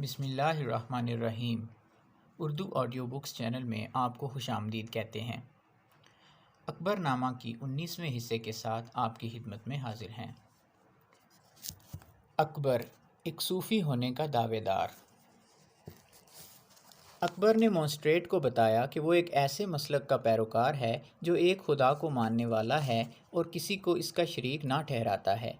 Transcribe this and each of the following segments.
بسم اللہ الرحمن الرحیم۔ اردو آڈیو بکس چینل میں آپ کو خوش آمدید کہتے ہیں۔ اکبر نامہ کی 19ویں حصے کے ساتھ آپ کی خدمت میں حاضر ہیں۔ اکبر ایک صوفی ہونے کا دعوے دار۔ اکبر نے مونسٹریٹ کو بتایا کہ وہ ایک ایسے مسلک کا پیروکار ہے جو ایک خدا کو ماننے والا ہے اور کسی کو اس کا شریک نہ ٹھہراتا ہے۔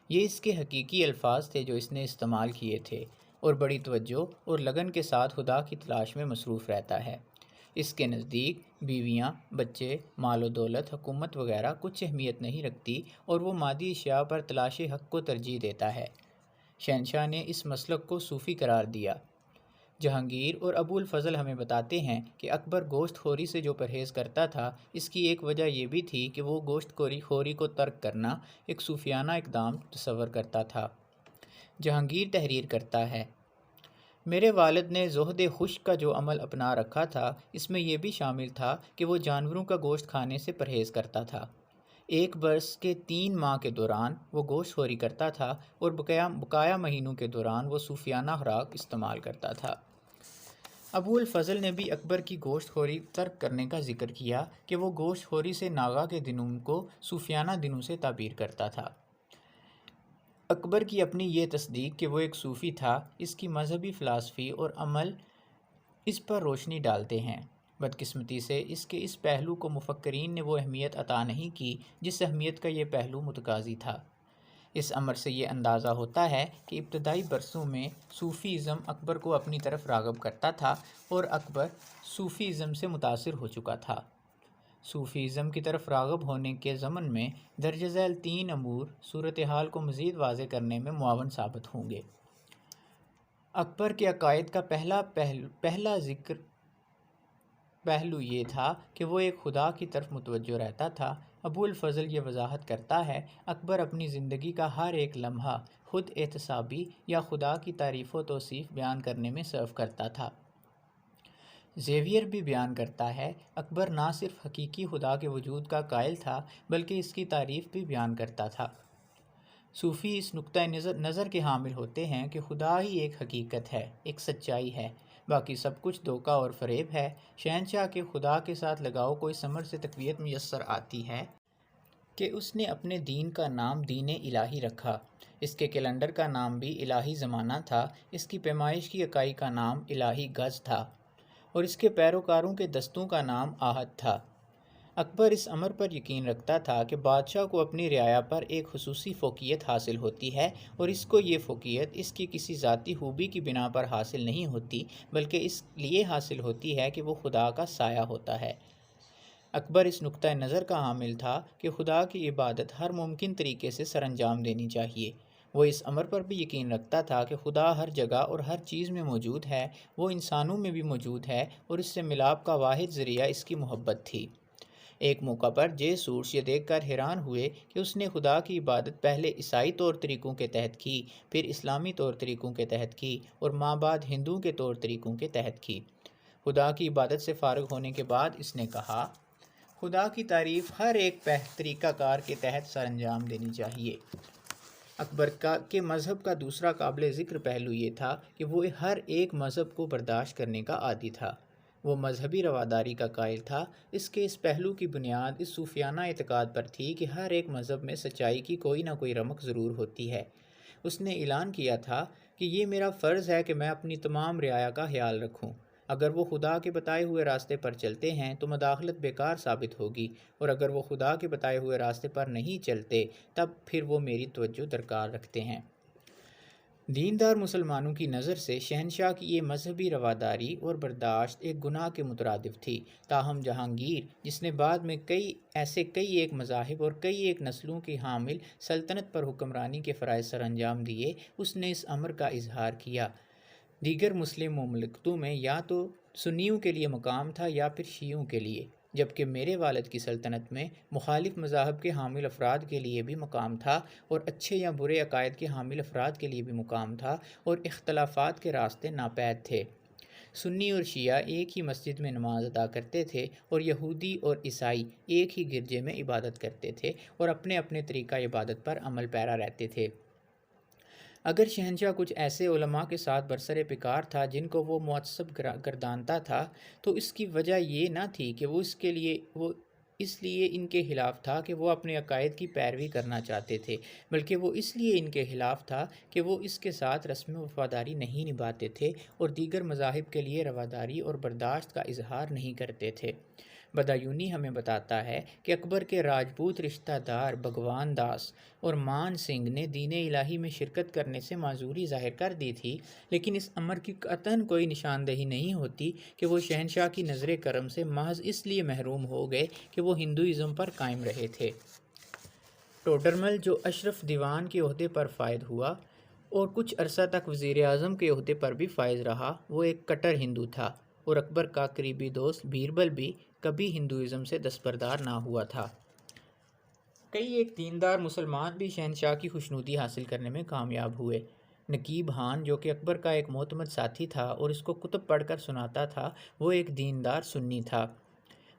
یہ اس کے حقیقی الفاظ تھے جو اس نے استعمال کیے تھے، اور بڑی توجہ اور لگن کے ساتھ خدا کی تلاش میں مصروف رہتا ہے۔ اس کے نزدیک بیویاں، بچے، مال و دولت، حکومت وغیرہ کچھ اہمیت نہیں رکھتی، اور وہ مادی اشیاء پر تلاش حق کو ترجیح دیتا ہے۔ شہنشاہ نے اس مسلک کو صوفی قرار دیا۔ جہانگیر اور ابو الفضل ہمیں بتاتے ہیں کہ اکبر گوشت خوری سے جو پرہیز کرتا تھا، اس کی ایک وجہ یہ بھی تھی کہ وہ گوشت خوری کو ترک کرنا ایک صوفیانہ اقدام تصور کرتا تھا۔ جہانگیر تحریر کرتا ہے، میرے والد نے زہد خشک کا جو عمل اپنا رکھا تھا، اس میں یہ بھی شامل تھا کہ وہ جانوروں کا گوشت کھانے سے پرہیز کرتا تھا۔ ایک برس کے 3 ماہ کے دوران وہ گوشت خوری کرتا تھا، اور بقایا مہینوں کے دوران وہ صوفیانہ خوراک استعمال کرتا تھا۔ ابو الفضل نے بھی اکبر کی گوشت خوری ترک کرنے کا ذکر کیا کہ وہ گوشت خوری سے ناغہ کے دنوں کو صوفیانہ دنوں سے تعبیر کرتا تھا۔ اکبر کی اپنی یہ تصدیق کہ وہ ایک صوفی تھا، اس کی مذہبی فلسفی اور عمل اس پر روشنی ڈالتے ہیں۔ بدقسمتی سے اس کے اس پہلو کو مفکرین نے وہ اہمیت عطا نہیں کی جس اہمیت کا یہ پہلو متقاضی تھا۔ اس امر سے یہ اندازہ ہوتا ہے کہ ابتدائی برسوں میں صوفی ازم اکبر کو اپنی طرف راغب کرتا تھا، اور اکبر صوفی ازم سے متاثر ہو چکا تھا۔ صوفی ازم کی طرف راغب ہونے کے ضمن میں درج ذیل 3 امور صورتحال کو مزید واضح کرنے میں معاون ثابت ہوں گے۔ اکبر کے عقائد کا پہلا پہلو یہ تھا کہ وہ ایک خدا کی طرف متوجہ رہتا تھا۔ ابو الفضل یہ وضاحت کرتا ہے، اکبر اپنی زندگی کا ہر ایک لمحہ خود احتسابی یا خدا کی تعریف و توصیف بیان کرنے میں صرف کرتا تھا۔ زیویئر بھی بیان کرتا ہے، اکبر نہ صرف حقیقی خدا کے وجود کا قائل تھا بلکہ اس کی تعریف بھی بیان کرتا تھا۔ صوفی اس نقطۂ نظر کے حامل ہوتے ہیں کہ خدا ہی ایک حقیقت ہے، ایک سچائی ہے، باقی سب کچھ دھوکہ اور فریب ہے۔ شہنشاہ کے خدا کے ساتھ لگاؤ کو اس امر سے تقویت میسر آتی ہے کہ اس نے اپنے دین کا نام دین الہی رکھا۔ اس کے کیلنڈر کا نام بھی الہی زمانہ تھا، اس کی پیمائش کی اکائی کا نام الہی گز تھا، اور اس کے پیروکاروں کے دستوں کا نام آہد تھا۔ اکبر اس امر پر یقین رکھتا تھا کہ بادشاہ کو اپنی رعایا پر ایک خصوصی فوقیت حاصل ہوتی ہے، اور اس کو یہ فوقیت اس کی کسی ذاتی خوبی کی بنا پر حاصل نہیں ہوتی بلکہ اس لیے حاصل ہوتی ہے کہ وہ خدا کا سایہ ہوتا ہے۔ اکبر اس نقطۂ نظر کا حامل تھا کہ خدا کی عبادت ہر ممکن طریقے سے سر انجام دینی چاہیے۔ وہ اس امر پر بھی یقین رکھتا تھا کہ خدا ہر جگہ اور ہر چیز میں موجود ہے، وہ انسانوں میں بھی موجود ہے، اور اس سے ملاپ کا واحد ذریعہ اس کی محبت تھی۔ ایک موقع پر جے سورس یہ دیکھ کر حیران ہوئے کہ اس نے خدا کی عبادت پہلے عیسائی طور طریقوں کے تحت کی، پھر اسلامی طور طریقوں کے تحت کی، اور ماں بعد ہندو کے طور طریقوں کے تحت کی۔ خدا کی عبادت سے فارغ ہونے کے بعد اس نے کہا، خدا کی تعریف ہر ایک طریقہ کار کے تحت سر انجام دینی چاہیے۔ اکبر کے مذہب کا دوسرا قابل ذکر پہلو یہ تھا کہ وہ ہر ایک مذہب کو برداشت کرنے کا عادی تھا۔ وہ مذہبی رواداری کا قائل تھا۔ اس کے اس پہلو کی بنیاد اس صوفیانہ اعتقاد پر تھی کہ ہر ایک مذہب میں سچائی کی کوئی نہ کوئی رمق ضرور ہوتی ہے۔ اس نے اعلان کیا تھا کہ یہ میرا فرض ہے کہ میں اپنی تمام رعایا کا خیال رکھوں۔ اگر وہ خدا کے بتائے ہوئے راستے پر چلتے ہیں تو مداخلت بیکار ثابت ہوگی، اور اگر وہ خدا کے بتائے ہوئے راستے پر نہیں چلتے تب پھر وہ میری توجہ درکار رکھتے ہیں۔ دیندار مسلمانوں کی نظر سے شہنشاہ کی یہ مذہبی رواداری اور برداشت ایک گناہ کے مترادف تھی، تاہم جہانگیر، جس نے بعد میں کئی ایک مذاہب اور کئی ایک نسلوں کی حامل سلطنت پر حکمرانی کے فرائض سر انجام دیے، اس نے اس امر کا اظہار کیا۔ دیگر مسلم مملکتوں میں یا تو سنیوں کے لیے مقام تھا یا پھر شیعوں کے لیے، جبکہ میرے والد کی سلطنت میں مخالف مذاہب کے حامل افراد کے لیے بھی مقام تھا، اور اچھے یا برے عقائد کے حامل افراد کے لیے بھی مقام تھا، اور اختلافات کے راستے ناپید تھے۔ سنی اور شیعہ ایک ہی مسجد میں نماز ادا کرتے تھے، اور یہودی اور عیسائی ایک ہی گرجے میں عبادت کرتے تھے، اور اپنے اپنے طریقہ عبادت پر عمل پیرا رہتے تھے۔ اگر شہنشاہ کچھ ایسے علماء کے ساتھ برسر پیکار تھا جن کو وہ معصب گردانتا تھا تو اس کی وجہ یہ نہ تھی کہ وہ اس لیے ان کے خلاف تھا کہ وہ اپنے عقائد کی پیروی کرنا چاہتے تھے، بلکہ وہ اس لیے ان کے خلاف تھا کہ وہ اس کے ساتھ رسم وفاداری نہیں نبھاتے تھے اور دیگر مذاہب کے لیے رواداری اور برداشت کا اظہار نہیں کرتے تھے۔ بدایونی ہمیں بتاتا ہے کہ اکبر کے راجپوت رشتہ دار بھگوان داس اور مان سنگھ نے دین الہی میں شرکت کرنے سے معذوری ظاہر کر دی تھی، لیکن اس امر کی قطعاً کوئی نشاندہی نہیں ہوتی کہ وہ شہنشاہ کی نظر کرم سے محض اس لیے محروم ہو گئے کہ وہ ہندوازم پر قائم رہے تھے۔ ٹوڈرمل جو اشرف دیوان کے عہدے پر فائز ہوا اور کچھ عرصہ تک وزیر اعظم کے عہدے پر بھی فائز رہا، وہ ایک کٹر ہندو تھا، اور اکبر کا قریبی دوست بیربل بھی کبھی ہندوازم سے دستبردار نہ ہوا تھا۔ کئی ایک دیندار مسلمان بھی شہنشاہ کی خوشنودی حاصل کرنے میں کامیاب ہوئے۔ نقیب خان جو کہ اکبر کا ایک معتمد ساتھی تھا اور اس کو کتب پڑھ کر سناتا تھا، وہ ایک دیندار سنی تھا۔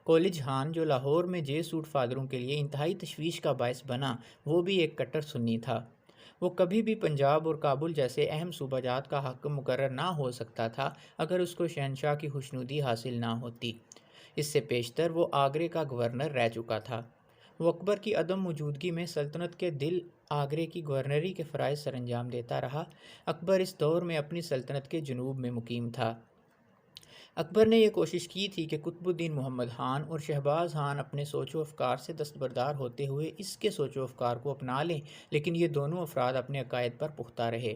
کالج خان جو لاہور میں جے سوٹ فادروں کے لیے انتہائی تشویش کا باعث بنا، وہ بھی ایک کٹر سنی تھا۔ وہ کبھی بھی پنجاب اور کابل جیسے اہم صوبہ جات کا حاکم مقرر نہ ہو سکتا تھا اگر اس کو شہنشاہ کی خوشنودی حاصل نہ ہوتی۔ اس سے پیشتر وہ آگرے کا گورنر رہ چکا تھا۔ وہ اکبر کی عدم موجودگی میں سلطنت کے دل آگرے کی گورنری کے فرائض سر انجام دیتا رہا۔ اکبر اس دور میں اپنی سلطنت کے جنوب میں مقیم تھا۔ اکبر نے یہ کوشش کی تھی کہ قطب الدین محمد خان اور شہباز خان اپنے سوچ و افکار سے دستبردار ہوتے ہوئے اس کے سوچ و افکار کو اپنا لیں، لیکن یہ دونوں افراد اپنے عقائد پر پختہ رہے۔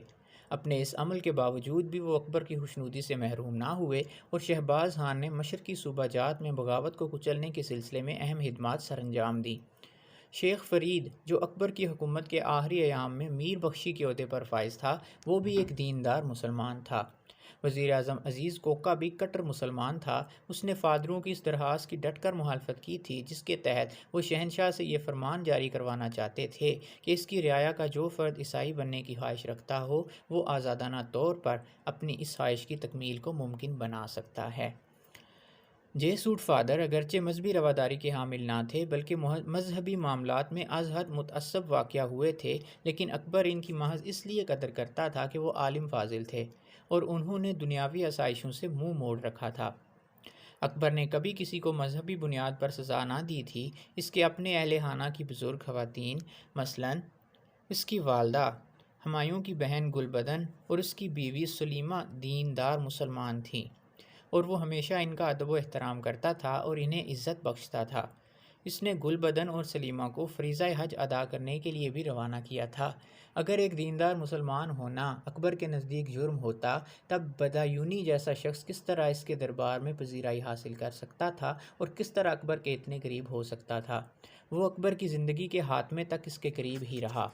اپنے اس عمل کے باوجود بھی وہ اکبر کی خوشنودی سے محروم نہ ہوئے اور شہباز خان نے مشرقی صوبہ جات میں بغاوت کو کچلنے کے سلسلے میں اہم خدمات سر انجام دیں۔ شیخ فرید جو اکبر کی حکومت کے آخری ایام میں میر بخشی کے عہدے پر فائز تھا، وہ بھی ایک دیندار مسلمان تھا۔ وزیر اعظم عزیز کوکا بھی کٹر مسلمان تھا۔ اس نے فادروں کی اس درخواست کی ڈٹ کر مخالفت کی تھی جس کے تحت وہ شہنشاہ سے یہ فرمان جاری کروانا چاہتے تھے کہ اس کی رعایا کا جو فرد عیسائی بننے کی خواہش رکھتا ہو وہ آزادانہ طور پر اپنی اس خواہش کی تکمیل کو ممکن بنا سکتا ہے۔ جے سوٹ فادر اگرچہ مذہبی رواداری کے حامل نہ تھے بلکہ مذہبی معاملات میں از حد متعصب واقع ہوئے تھے، لیکن اکبر ان کی محض اس لیے قدر کرتا تھا کہ وہ عالم فاضل تھے اور انہوں نے دنیاوی آسائشوں سے منہ موڑ رکھا تھا۔ اکبر نے کبھی کسی کو مذہبی بنیاد پر سزا نہ دی تھی۔ اس کے اپنے اہل خانہ کی بزرگ خواتین، مثلاً اس کی والدہ ہمایوں کی بہن گلبدن اور اس کی بیوی سلیمہ دیندار مسلمان تھیں، اور وہ ہمیشہ ان کا ادب و احترام کرتا تھا اور انہیں عزت بخشتا تھا۔ اس نے گلبدن اور سلیمہ کو فریضہ حج ادا کرنے کے لیے بھی روانہ کیا تھا۔ اگر ایک دیندار مسلمان ہونا اکبر کے نزدیک جرم ہوتا، تب بدایونی جیسا شخص کس طرح اس کے دربار میں پذیرائی حاصل کر سکتا تھا اور کس طرح اکبر کے اتنے قریب ہو سکتا تھا؟ وہ اکبر کی زندگی کے خاتمے تک اس کے قریب ہی رہا۔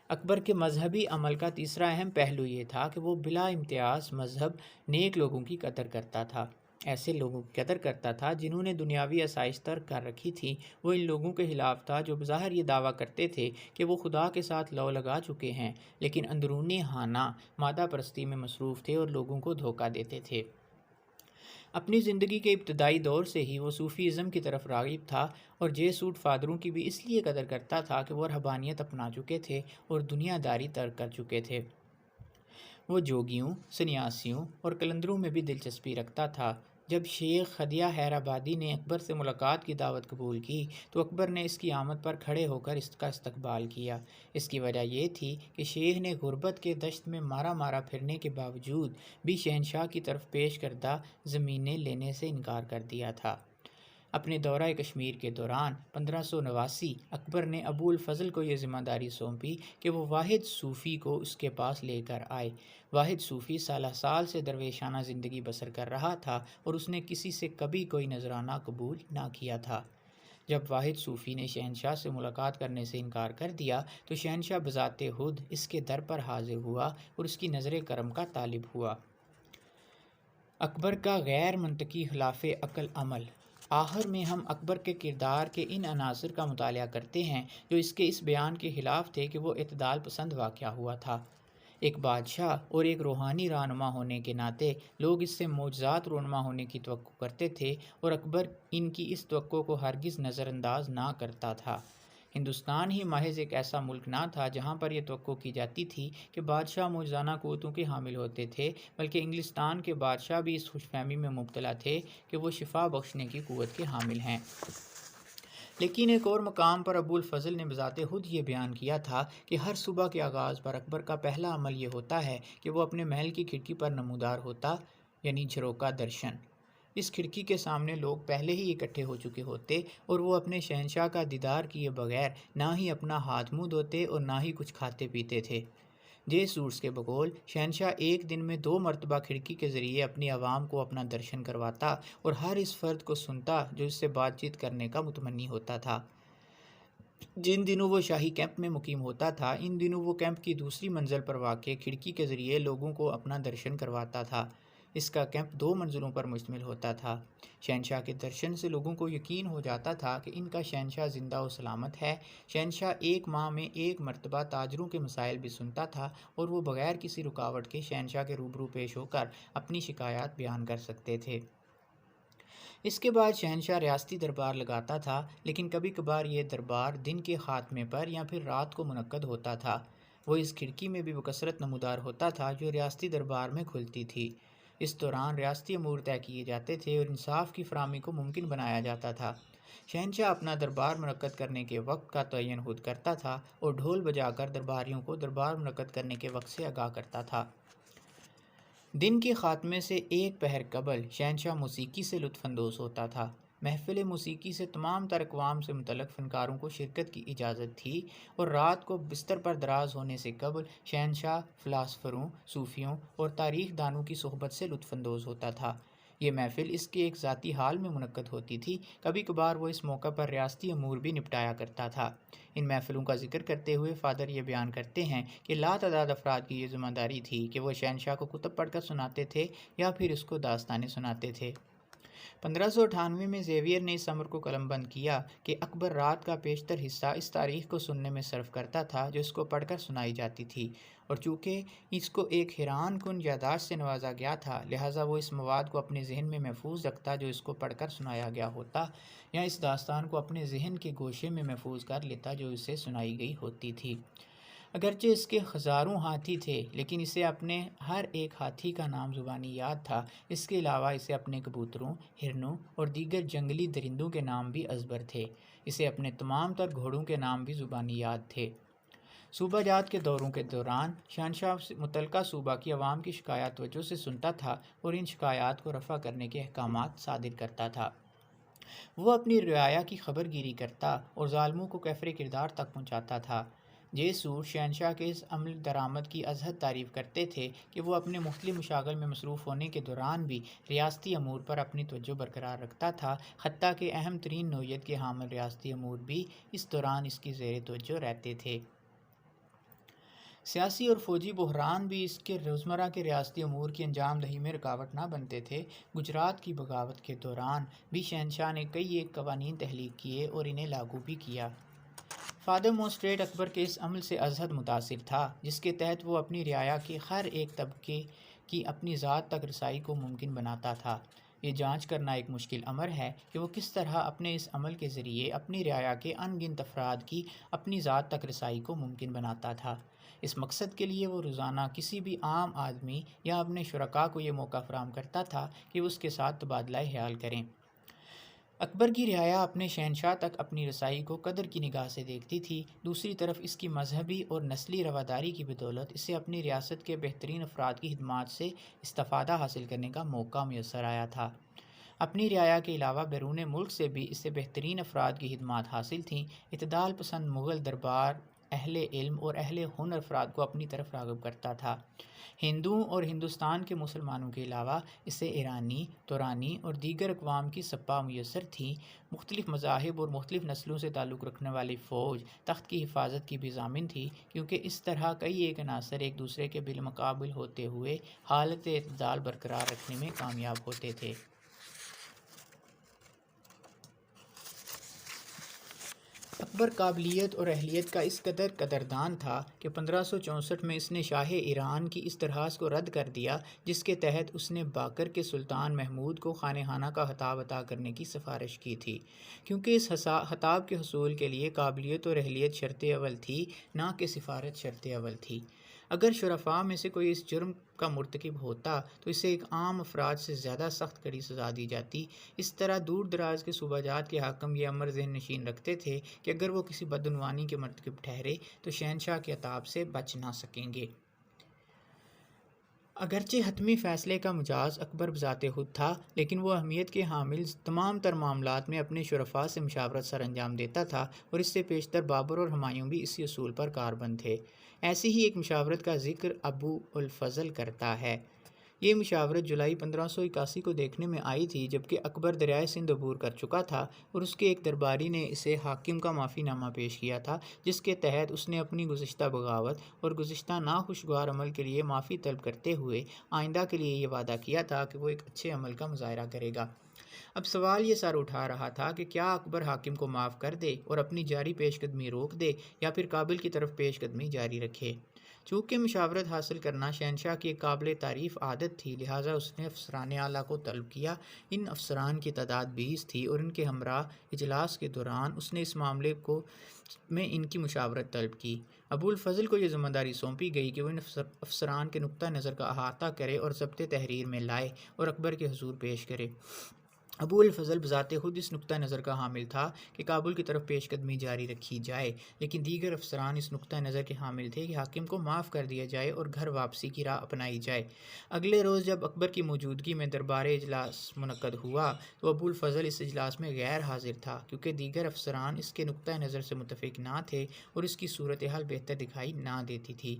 اکبر کے مذہبی عمل کا تیسرا اہم پہلو یہ تھا کہ وہ بلا امتیاز مذہب نیک لوگوں کی قدر کرتا تھا۔ ایسے لوگوں کی قدر کرتا تھا جنہوں نے دنیاوی آسائش ترک کر رکھی تھی۔ وہ ان لوگوں کے خلاف تھا جو بظاہر یہ دعویٰ کرتے تھے کہ وہ خدا کے ساتھ لو لگا چکے ہیں، لیکن اندرونی خانہ مادہ پرستی میں مصروف تھے اور لوگوں کو دھوکہ دیتے تھے۔ اپنی زندگی کے ابتدائی دور سے ہی وہ صوفی ازم کی طرف راغب تھا اور جے سوٹ فادروں کی بھی اس لیے قدر کرتا تھا کہ وہ رہبانیت اپنا چکے تھے اور دنیا داری ترک کر چکے تھے۔ وہ جوگیوں، سنیاسیوں اور کلندروں میں بھی دلچسپی رکھتا تھا۔ جب شیخ خدیہ حیرآبادی نے اکبر سے ملاقات کی دعوت قبول کی تو اکبر نے اس کی آمد پر کھڑے ہو کر اس کا استقبال کیا۔ اس کی وجہ یہ تھی کہ شیخ نے غربت کے دشت میں مارا مارا پھرنے کے باوجود بھی شہنشاہ کی طرف پیش کردہ زمینیں لینے سے انکار کر دیا تھا۔ اپنے دورہ کشمیر کے دوران 1589 اکبر نے ابو الفضل کو یہ ذمہ داری سونپی کہ وہ واحد صوفی کو اس کے پاس لے کر آئے۔ واحد صوفی سالہ سال سے درویشانہ زندگی بسر کر رہا تھا اور اس نے کسی سے کبھی کوئی نذرانہ قبول نہ کیا تھا۔ جب واحد صوفی نے شہنشاہ سے ملاقات کرنے سے انکار کر دیا تو شہنشاہ بذات خود اس کے در پر حاضر ہوا اور اس کی نظر کرم کا طالب ہوا۔ اکبر کا غیر منطقی خلاف عقل عمل۔ آخر میں ہم اکبر کے کردار کے ان عناصر کا مطالعہ کرتے ہیں جو اس کے اس بیان کے خلاف تھے کہ وہ اعتدال پسند واقع ہوا تھا۔ ایک بادشاہ اور ایک روحانی رہنما ہونے کے ناطے لوگ اس سے معجزات رونما ہونے کی توقع کرتے تھے اور اکبر ان کی اس توقع کو ہرگز نظر انداز نہ کرتا تھا۔ ہندوستان ہی محض ایک ایسا ملک نہ تھا جہاں پر یہ توقع کی جاتی تھی کہ بادشاہ معجزانہ قوتوں کے حامل ہوتے تھے، بلکہ انگلستان کے بادشاہ بھی اس خوش فہمی میں مبتلا تھے کہ وہ شفا بخشنے کی قوت کے حامل ہیں۔ لیکن ایک اور مقام پر ابو الفضل نے بذات خود یہ بیان کیا تھا کہ ہر صبح کے آغاز پر اکبر کا پہلا عمل یہ ہوتا ہے کہ وہ اپنے محل کی کھڑکی پر نمودار ہوتا، یعنی جھروکا درشن۔ اس کھڑکی کے سامنے لوگ پہلے ہی اکٹھے ہو چکے ہوتے اور وہ اپنے شہنشاہ کا دیدار کیے بغیر نہ ہی اپنا ہاتھ منہ دھوتے اور نہ ہی کچھ کھاتے پیتے تھے۔ سورس کے بقول شہنشاہ ایک دن میں 2 مرتبہ کھڑکی کے ذریعے اپنی عوام کو اپنا درشن کرواتا اور ہر اس فرد کو سنتا جو اس سے بات چیت کرنے کا متمنی ہوتا تھا۔ جن دنوں وہ شاہی کیمپ میں مقیم ہوتا تھا، ان دنوں وہ کیمپ کی دوسری منزل پر واقع کھڑکی کے ذریعے لوگوں کو اپنا درشن کرواتا تھا۔ اس کا کیمپ 2 منزلوں پر مشتمل ہوتا تھا۔ شہنشاہ کے درشن سے لوگوں کو یقین ہو جاتا تھا کہ ان کا شہنشاہ زندہ و سلامت ہے۔ شہنشاہ 1 ماہ میں 1 مرتبہ تاجروں کے مسائل بھی سنتا تھا اور وہ بغیر کسی رکاوٹ کے شہنشاہ کے روبرو پیش ہو کر اپنی شکایات بیان کر سکتے تھے۔ اس کے بعد شہنشاہ ریاستی دربار لگاتا تھا، لیکن کبھی کبھار یہ دربار دن کے خاتمے پر یا پھر رات کو منعقد ہوتا تھا۔ وہ اس کھڑکی میں بھی بکثرت نمودار ہوتا تھا جو ریاستی دربار میں کھلتی تھی۔ اس دوران ریاستی امور طے کیے جاتے تھے اور انصاف کی فراہمی کو ممکن بنایا جاتا تھا۔ شہنشاہ اپنا دربار منعقد کرنے کے وقت کا تعین خود کرتا تھا اور ڈھول بجا کر درباریوں کو دربار منعقد کرنے کے وقت سے آگاہ کرتا تھا۔ دن کے خاتمے سے 1 پہر قبل شہنشاہ موسیقی سے لطف اندوز ہوتا تھا۔ محفل موسیقی سے تمام تر اقوام سے متعلق فنکاروں کو شرکت کی اجازت تھی اور رات کو بستر پر دراز ہونے سے قبل شہنشاہ فلاسفروں، صوفیوں اور تاریخ دانوں کی صحبت سے لطف اندوز ہوتا تھا۔ یہ محفل اس کے ایک ذاتی حال میں منعقد ہوتی تھی، کبھی کبھار وہ اس موقع پر ریاستی امور بھی نپٹایا کرتا تھا۔ ان محفلوں کا ذکر کرتے ہوئے فادر یہ بیان کرتے ہیں کہ لاتعداد افراد کی یہ ذمہ داری تھی کہ وہ شہنشاہ کو کتب پڑھ کر سناتے تھے یا پھر اس کو داستانیں سناتے تھے۔ 1598 میں زیویئر نے اس امر کو قلم بند کیا کہ اکبر رات کا بیشتر حصہ اس تاریخ کو سننے میں صرف کرتا تھا جو اس کو پڑھ کر سنائی جاتی تھی، اور چونکہ اس کو ایک حیران کن یادداشت سے نوازا گیا تھا، لہٰذا وہ اس مواد کو اپنے ذہن میں محفوظ رکھتا جو اس کو پڑھ کر سنایا گیا ہوتا، یا اس داستان کو اپنے ذہن کے گوشے میں محفوظ کر لیتا جو اسے سنائی گئی ہوتی تھی۔ اگرچہ اس کے ہزاروں ہاتھی تھے، لیکن اسے اپنے ہر ایک ہاتھی کا نام زبانی یاد تھا۔ اس کے علاوہ اسے اپنے کبوتروں، ہرنوں اور دیگر جنگلی درندوں کے نام بھی ازبر تھے۔ اسے اپنے تمام تر گھوڑوں کے نام بھی زبانی یاد تھے۔ صوبہ جات کے دوروں کے دوران شہنشاہ متعلقہ صوبہ کی عوام کی شکایات توجہ سے سنتا تھا اور ان شکایات کو رفع کرنے کے احکامات صادر کرتا تھا۔ وہ اپنی رعایا کی خبر گیری کرتا اور ظالموں کو کیفر کردار تک پہنچاتا تھا۔ سور شہنشاہ کے اس عمل درآمد کی ازحد تعریف کرتے تھے کہ وہ اپنے مختلف مشاغل میں مصروف ہونے کے دوران بھی ریاستی امور پر اپنی توجہ برقرار رکھتا تھا، حتیٰ کہ اہم ترین نوعیت کے حامل ریاستی امور بھی اس دوران اس کی زیر توجہ رہتے تھے۔ سیاسی اور فوجی بحران بھی اس کے روزمرہ کے ریاستی امور کی انجام دہی میں رکاوٹ نہ بنتے تھے۔ گجرات کی بغاوت کے دوران بھی شہنشاہ نے کئی ایک قوانین تحلیق کیے اور انہیں لاگو بھی کیا۔ فادر موسٹریٹ اکبر کے اس عمل سے ازحد متاثر تھا، جس کے تحت وہ اپنی رعایا کے ہر ایک طبقے کی اپنی ذات تک رسائی کو ممکن بناتا تھا۔ یہ جانچ کرنا ایک مشکل امر ہے کہ وہ کس طرح اپنے اس عمل کے ذریعے اپنی رعایا کے ان گنت افراد کی اپنی ذات تک رسائی کو ممکن بناتا تھا۔ اس مقصد کے لیے وہ روزانہ کسی بھی عام آدمی یا اپنے شرکاء کو یہ موقع فراہم کرتا تھا کہ وہ اس کے ساتھ تبادلہ خیال کریں۔ اکبر کی رعایا اپنے شہنشاہ تک اپنی رسائی کو قدر کی نگاہ سے دیکھتی تھی۔ دوسری طرف اس کی مذہبی اور نسلی رواداری کی بدولت اسے اپنی ریاست کے بہترین افراد کی خدمات سے استفادہ حاصل کرنے کا موقع میسر آیا تھا۔ اپنی رعایا کے علاوہ بیرون ملک سے بھی اسے بہترین افراد کی خدمات حاصل تھیں۔ اعتدال پسند مغل دربار اہل علم اور اہل ہنر افراد کو اپنی طرف راغب کرتا تھا۔ ہندوؤں اور ہندوستان کے مسلمانوں کے علاوہ اسے ایرانی، تورانی اور دیگر اقوام کی سپاہ میسر تھیں۔ مختلف مذاہب اور مختلف نسلوں سے تعلق رکھنے والی فوج تخت کی حفاظت کی بھی ضامن تھی، کیونکہ اس طرح کئی ایک عناصر ایک دوسرے کے بالمقابل ہوتے ہوئے حالت اعتدال برقرار رکھنے میں کامیاب ہوتے تھے۔ اکبر قابلیت اور اہلیت کا اس قدر قدردان تھا کہ 1564 میں اس نے شاہ ایران کی اس درخواست کو رد کر دیا جس کے تحت اس نے باقر کے سلطان محمود کو خانہ خانہ کا خطاب عطا کرنے کی سفارش کی تھی، کیونکہ اس خطاب کے حصول کے لیے قابلیت اور اہلیت شرط اول تھی، نہ کہ سفارت شرط اول تھی۔ اگر شرفاء میں سے کوئی اس جرم کا مرتکب ہوتا تو اسے ایک عام افراد سے زیادہ سخت کڑی سزا دی جاتی۔ اس طرح دور دراز کے صوبہ جات کے حاکم یہ امر ذہن نشین رکھتے تھے کہ اگر وہ کسی بدعنوانی کے مرتکب ٹھہرے تو شہنشاہ کے عتاب سے بچ نہ سکیں گے۔ اگرچہ حتمی فیصلے کا مجاز اکبر بذات خود تھا، لیکن وہ اہمیت کے حامل تمام تر معاملات میں اپنے شرفاء سے مشاورت سر انجام دیتا تھا، اور اس سے پیشتر بابر اور ہمایوں بھی اسی اصول پر کاربند تھے۔ ایسی ہی ایک مشاورت کا ذکر ابو الفضل کرتا ہے۔ یہ مشاورت جولائی 1581 کو دیکھنے میں آئی تھی جبکہ اکبر دریائے سندھ عبور کر چکا تھا، اور اس کے ایک درباری نے اسے حاکم کا معافی نامہ پیش کیا تھا جس کے تحت اس نے اپنی گزشتہ بغاوت اور گزشتہ ناخوشگوار عمل کے لیے معافی طلب کرتے ہوئے آئندہ کے لیے یہ وعدہ کیا تھا کہ وہ ایک اچھے عمل کا مظاہرہ کرے گا۔ اب سوال یہ سر اٹھا رہا تھا کہ کیا اکبر حاکم کو معاف کر دے اور اپنی جاری پیش قدمی روک دے یا پھر کابل کی طرف پیش قدمی جاری رکھے۔ چونکہ مشاورت حاصل کرنا شہنشاہ کی ایک قابل تعریف عادت تھی، لہٰذا اس نے افسران اعلیٰ کو طلب کیا۔ ان افسران کی تعداد 20 تھی اور ان کے ہمراہ اجلاس کے دوران اس نے اس معاملے میں ان کی مشاورت طلب کی۔ ابو الفضل کو یہ ذمہ داری سونپی گئی کہ وہ ان افسران کے نقطہ نظر کا احاطہ کرے اور ضبط تحریر میں لائے اور اکبر کے حضور پیش کرے۔ ابو الفضل بذات خود اس نقطہ نظر کا حامل تھا کہ کابل کی طرف پیش قدمی جاری رکھی جائے، لیکن دیگر افسران اس نقطہ نظر کے حامل تھے کہ حاکم کو معاف کر دیا جائے اور گھر واپسی کی راہ اپنائی جائے۔ اگلے روز جب اکبر کی موجودگی میں دربار اجلاس منعقد ہوا تو ابو الفضل اس اجلاس میں غیر حاضر تھا، کیونکہ دیگر افسران اس کے نقطہ نظر سے متفق نہ تھے اور اس کی صورتحال بہتر دکھائی نہ دیتی تھی۔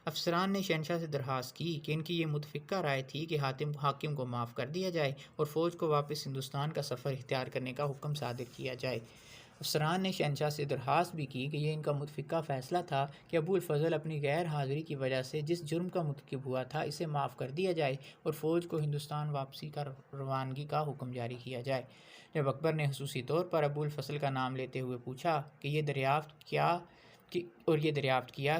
افسران نے شہنشاہ سے درخواست کی کہ ان کی یہ متفقہ رائے تھی کہ حاکم کو معاف کر دیا جائے اور فوج کو واپس ہندوستان کا سفر اختیار کرنے کا حکم صادر کیا جائے۔ افسران نے شہنشاہ سے درخواست بھی کی کہ یہ ان کا متفقہ فیصلہ تھا کہ ابو الفضل اپنی غیر حاضری کی وجہ سے جس جرم کا مرتکب ہوا تھا اسے معاف کر دیا جائے اور فوج کو ہندوستان واپسی کا روانگی کا حکم جاری کیا جائے۔ جب اکبر نے خصوصی طور پر ابو الفضل کا نام لیتے ہوئے پوچھا کہ یہ دریافت کیا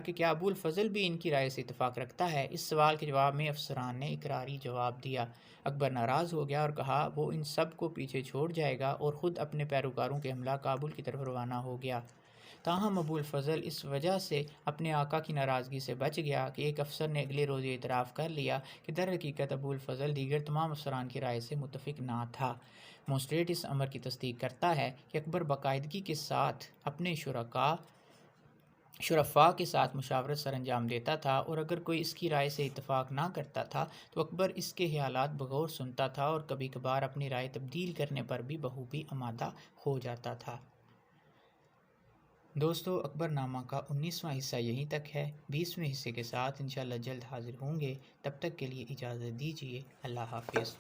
کہ کیا ابو الفضل بھی ان کی رائے سے اتفاق رکھتا ہے، اس سوال کے جواب میں افسران نے اقراری جواب دیا۔ اکبر ناراض ہو گیا اور کہا وہ ان سب کو پیچھے چھوڑ جائے گا اور خود اپنے پیروکاروں کے حملہ کابل کی طرف روانہ ہو گیا۔ تاہم ابو الفضل اس وجہ سے اپنے آقا کی ناراضگی سے بچ گیا کہ ایک افسر نے اگلے روز یہ اعتراف کر لیا کہ در حقیقت ابو الفضل دیگر تمام افسران کی رائے سے متفق نہ تھا۔ موسٹریٹ اس امر کی تصدیق کرتا ہے کہ اکبر باقاعدگی کے ساتھ اپنے شرفاء کے ساتھ مشاورت سر انجام دیتا تھا، اور اگر کوئی اس کی رائے سے اتفاق نہ کرتا تھا تو اکبر اس کے خیالات بغور سنتا تھا اور کبھی کبھار اپنی رائے تبدیل کرنے پر بھی بخوبی آمادہ ہو جاتا تھا۔ دوستو، اکبر نامہ کا 19واں حصہ یہیں تک ہے۔ 20ویں حصے کے ساتھ انشاءاللہ جلد حاضر ہوں گے۔ تب تک کے لیے اجازت دیجیے۔ اللہ حافظ۔